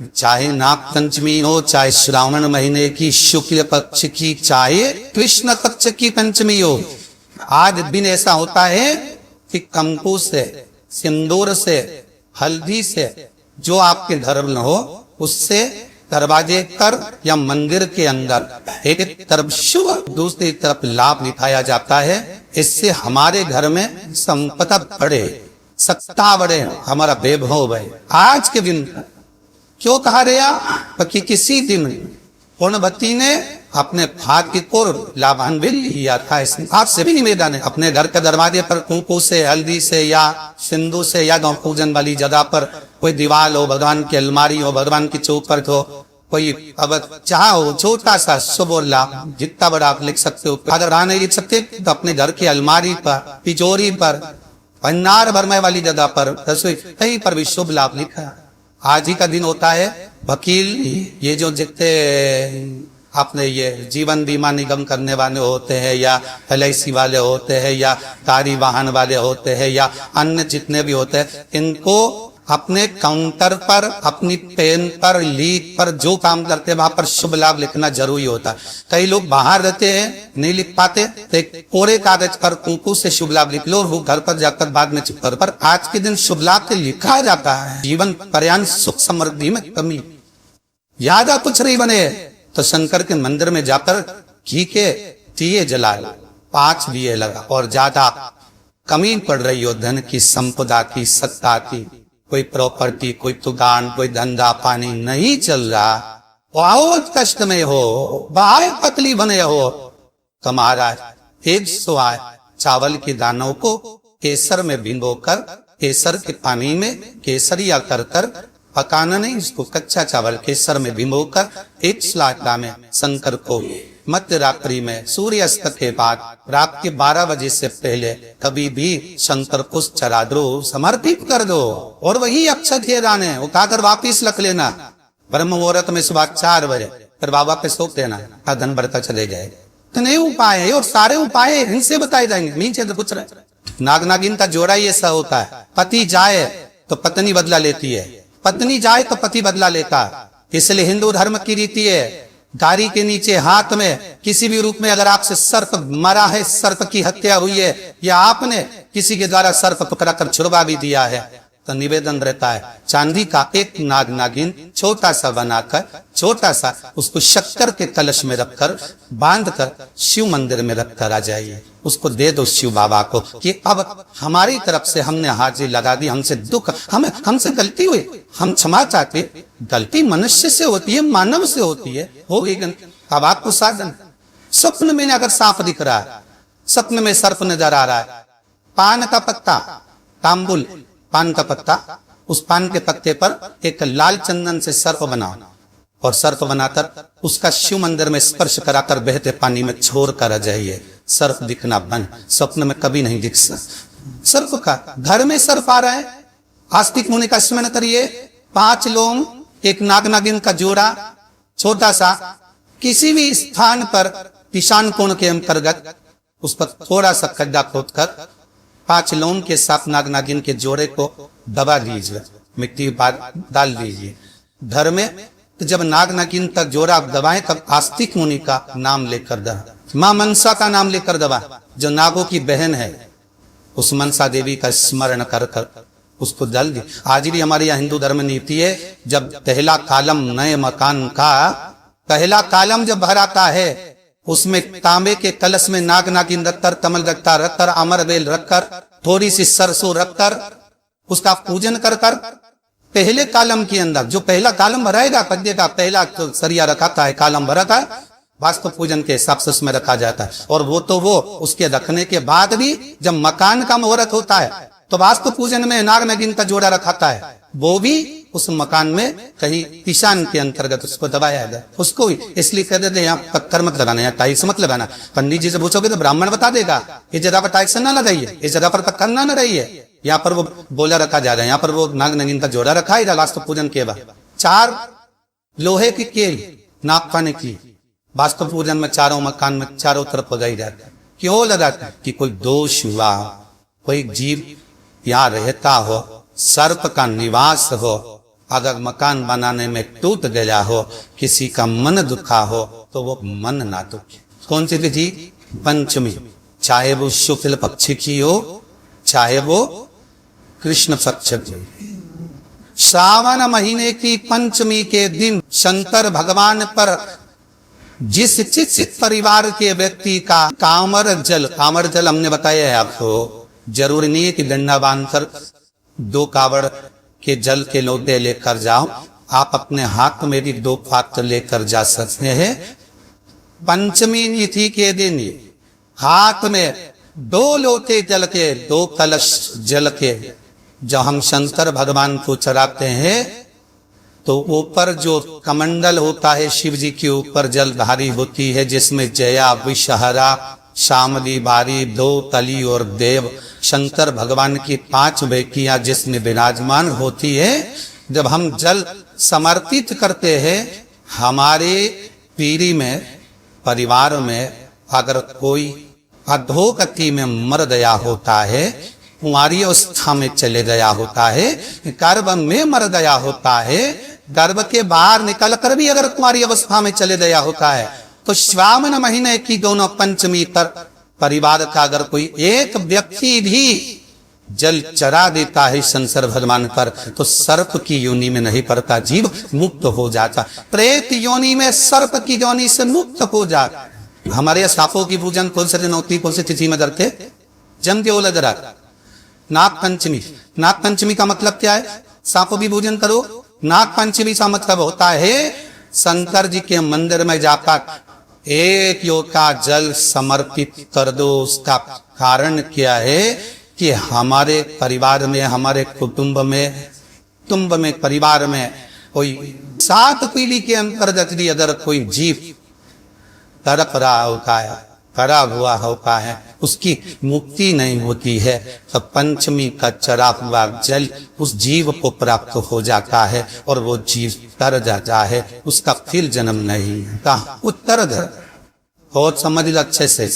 चाहे नाग पंचमी हो, चाहे श्रावण महीने की शुक्ल पक्ष की, चाहे कृष्ण पक्ष की पंचमी हो, आज दिन ऐसा होता है कि कंकु से, सिंदूर से, हल्दी से, जो आपके घर में हो उससे दरवाजे पर या मंदिर के अंदर एक तरफ शुभ, दूसरी तरफ लाभ लिखाया जाता है। इससे हमारे घर में संपदा बढ़े, सत्ता बढ़े, हमारा वैभव बढ़े। आज के दिन क्यों कहा गया कि किसी दिन पूर्णवती ने अपने भाग्य को लाभान्वित लिया था। आपसे भी निवेदन है, अपने घर के दरवाजे पर कुंकू से, हल्दी से या सिंधु से या गौ पूजन वाली जगह पर कोई दीवार हो, भगवान की अलमारी हो, भगवान की चौखट हो, कोई अब चाहो छोटा सा शुभ लाभ जितना बड़ा आप लिख सकते हो। अगर नहीं लिख सकते तो अपने घर की अलमारी पर, तिजोरी पर, भंडार भरने वाली जगह पर, रसोई कहीं पर भी शुभ लाभ लिखा। आज ही का दिन होता है वकील, ये जो जितने अपने ये जीवन बीमा निगम करने वाले होते हैं या LIC वाले होते हैं या गाड़ी वाहन वाले होते हैं या अन्य जितने भी होते हैं, इनको अपने काउंटर पर, अपनी पेन पर, लीक पर जो काम करते हैं वहां पर शुभ लाभ लिखना जरूरी होता है। कई लोग बाहर रहते हैं, नहीं लिख पाते, तो एक कोरे कागज पर कुंकू से शुभ लाभ लिख लो, वो घर पर जाकर बाद में चुप कर। पर आज के दिन शुभ लाभ से लिखा जाता है जीवन पर्यंत सुख समृद्धि में कमी, ज्यादा कुछ नहीं बने तो शंकर के मंदिर में जाकर घी के दिए जलाए, 5 दिए लगा, और ज्यादा कमी पड़ रही हो धन की, संपदा की, सत्ता की, कोई प्रॉपर्टी, कोई दुकान, कोई धंधा पानी नहीं चल रहा, बहुत कष्ट में हो, बाहर पतली बने हो, तो महाराज 100 चावल के दानों को केसर में भिगोकर, केसर के पानी में केसरिया कर पकाना नहीं, इसको कच्चा चावल केसर में भिगोकर 100 में शंकर को मध्य रात्रि में सूर्यास्त के बाद रात के 12 बजे से पहले कभी भी शंकर को चढ़ा दो, समर्पित कर दो, और वही अक्षत है दाने उठाकर वापिस रख लेना। ब्रह्म मुहूर्त में सुबह 4 बजे फिर बाबा पे सौंप देना, धन बढ़ता चले जाएगा। तो नहीं उपाय है, और सारे उपाय इनसे बताए जाएंगे। नीचे तो कुछ रहे नाग नागिन का जोड़ा ही ऐसा होता है, पति जाए तो पत्नी बदला लेती है, पत्नी जाए तो पति बदला लेता है। इसलिए हिंदू धर्म की रीति है, दाढ़ी के नीचे हाथ में किसी भी रूप में अगर आपसे सर्प मरा है, सर्प की हत्या हुई है, या आपने किसी के द्वारा सर्प पकड़ा कर छुड़वा भी दिया है, तो निवेदन रहता है चांदी का एक नाग नागिन छोटा सा बनाकर, छोटा सा उसको शक्कर के कलश में रखकर बांधकर शिव मंदिर में रखकर आ जाइए, उसको दे दो शिव बाबा को कि अब हमारी तरफ से हमने हाजिर लगा दी, हमसे दुख, हमसे गलती हुई, हम क्षमा चाहते। गलती मनुष्य से होती है, मानव से होती है, हो गई। अब आपको साधन स्वप्न में अगर सांप दिख रहा है, स्वप्न में सर्प नजर आ रहा है, पान का पत्ता, तांबुल पान का पत्ता, उस पान के पत्ते पर एक लाल चंदन से सर्प बनाओ, और सर्प बनाकर उसका शिव मंदिर में स्पर्श कराकर बहते पानी में छोड़ कर आ जाइए। सर्प दिखना बंद, स्वप्न में कभी नहीं दिख सर्प का। घर में सर्प आ रहा है, आस्तिक मुनि का स्मरण करिए, 5 लोग, एक नाग नागिन का जोड़ा, छोटा सा, किसी भी स्थान पर ईशान कोण के अंतर्गत उस पर थोड़ा सा खड्डा खोदकर 5 लोग के साथ नाग नागिन के जोड़े को दबा दीजिए, मिट्टी डाल दीजिए घर में। तो जब नाग नागिन तक जोड़ा दबाएं तब आस्तिक मुनि का नाम लेकर दबा, मां मनसा का नाम लेकर दबा, जो नागों की बहन है, उस मनसा देवी का स्मरण कर कर उसको डाल दी। आज भी हमारे यहाँ हिंदू धर्म नीति है, जब पहला कालम नए मकान का पहला कालम जब भराता है, उसमें तांबे के कलश में नाग नागिन रखकर, कमल रखकर, अमर बेल रखकर, थोड़ी सी सरसों रखकर उसका पूजन कर कर पहले कालम के अंदर जो पहला कालम भराएगा, पद्य का पहला तो सरिया रखाता है, कालम भराता है, वास्तु पूजन के हिसाब से उसमें रखा जाता है। और वो उसके रखने के बाद भी जब मकान का मुहूर्त होता है तो वास्तु पूजन में नाग नागिन का जोड़ा रखाता है, वो भी उस मकान में कहीं ईशान के अंतर्गत उसको दबाया जाए, उसको ही। इसलिए कह देते यहाँ पत्थर मत लगाना, यहाँ टाइल्स मत लगाना। पंडित जी से पूछोगे तो ब्राह्मण बता देगा इस जगह पर टाइल्स ना लगाइए, इस जगह पर पत्थर ना रहिए, यहाँ पर वो बोला रखा जा रहा है, यहाँ पर वो नाग नागिन का जोड़ा रखा है वास्तु पूजन के बाद। 4 लोहे की केल नाग पाने की वास्तु पूजन में चारों मकान में चारों तरफ लगाई जाती है। क्यों लगाते हैं? कि कोई दोष हुआ, कोई जीव यहाँ रहता हो, सर्प का निवास हो, अगर मकान बनाने में टूट गया हो, किसी का मन दुखा हो, तो वो मन ना दुखे। कौन सी तिथि? पंचमी, चाहे वो शुक्ल पक्ष की हो, चाहे वो कृष्ण पक्ष की। श्रावण महीने की पंचमी के दिन शंकर भगवान पर जिस परिवार के व्यक्ति का कामर जल हमने बताया है आपको, जरूरी नहीं है कि डंडा बांधकर 2 कावड़ के जल के लोटे लेकर जाओ, आप अपने हाथ में भी 2 पात्र लेकर जा सकते हैं। पंचमी तिथि के दिन हाथ में 2 लोटे जल के, 2 कलश जल के जब हम शंकर भगवान को चढ़ाते हैं, तो ऊपर जो कमंडल होता है शिव जी के ऊपर जलधारी होती है, जिसमें जया, विषहरा, शामली, बारी, 2 तली और देव, शंकर भगवान की 5 बेटियां जिसमें विराजमान होती है। जब हम जल समर्पित करते हैं, हमारे पीढ़ी में, परिवार में अगर कोई अधोगति में मर गया होता है, कुंवारी अवस्था में चले गया होता है, गर्भ में मर गया होता है, गर्भ के बाहर निकल कर भी अगर कुंवारी अवस्था में चले गया होता है, तो श्रावण महीने की दोनों पंचमी पर परिवार का अगर कोई एक व्यक्ति भी जल चढ़ा देता है शंकर भगवान पर, तो सर्प की योनि में नहीं पड़ता, जीव मुक्त हो जाता। प्रेत योनि में, सर्प की योनि से मुक्त हो जाता। हमारे सांपों की पूजन कौन से दिन होती, कौन सी तिथि में करते? जमदग्नि, नाग पंचमी। नाग पंचमी का मतलब क्या है? सांपों की पूजन करो। नाग पंचमी का मतलब होता है शंकर जी के मंदिर में जाकर 1 योगा जल समर्पित कर दो। उसका कारण क्या है कि हमारे परिवार में, हमारे कुटुंब में परिवार में कोई 7 पीढ़ी के अंतर्गत भी अगर कोई जीव तड़प रहा होता है, खराब हुआ होता है, उसकी मुक्ति नहीं होती है, तो पंचमी का चढ़ा हुआ जल उस जीव को प्राप्त हो जाता है और वो जीव तर जाता है, उसका फिर जन्म नहीं होता। उत्तर बहुत समझ अच्छे से।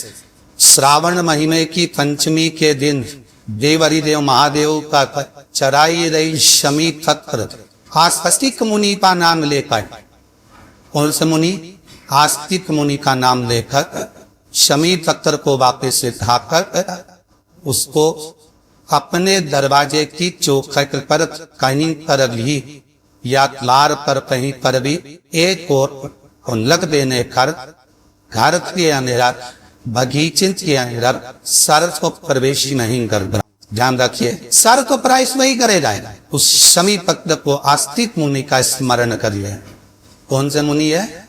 श्रावण महीने की पंचमी के दिन देवरिदेव महादेव का चढ़ाई रही शमी तत्र आस्तिक मुनि का नाम लेकर, कौन से मुनि? आस्तिक मुनि का नाम लेकर शमी तत्र को वापस उठाकर उसको अपने दरवाजे की चौखट पर कहीं पर भी या द्वार पर कहीं पर भी एक और लग देने कर घर के अंदर, बगीचे के अंदर सर को प्रवेश नहीं करता। ध्यान रखिए, सर को प्रवेश वही करेगा। उस शमी तत्र को आस्तिक मुनि का स्मरण करिए। कौन से मुनि है?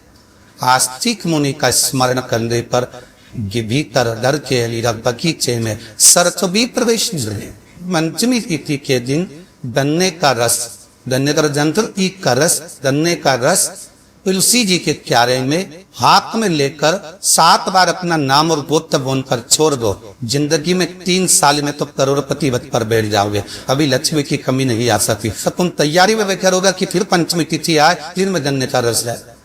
आस्तिक मुनि का स्मरण करने पर भीतर दर के बगीचे में सर्प भी प्रवेश मिले। पंचमी तिथि के दिन गन्ने का रस, गन्ने का जंतु का रस, गन्ने का रस तुलसी जी के क्यारे में हाथ में लेकर 7 बार अपना नाम और गोत्र बोलकर छोड़ दो। जिंदगी में 3 साल में तो करोड़पति पद पर बैठ जाओगे, अभी लक्ष्मी की कमी नहीं आ सकती। तुम तैयारी में बैठे रहोगे कि फिर पंचमी तिथि आए, फिर में गन्ने का रस है।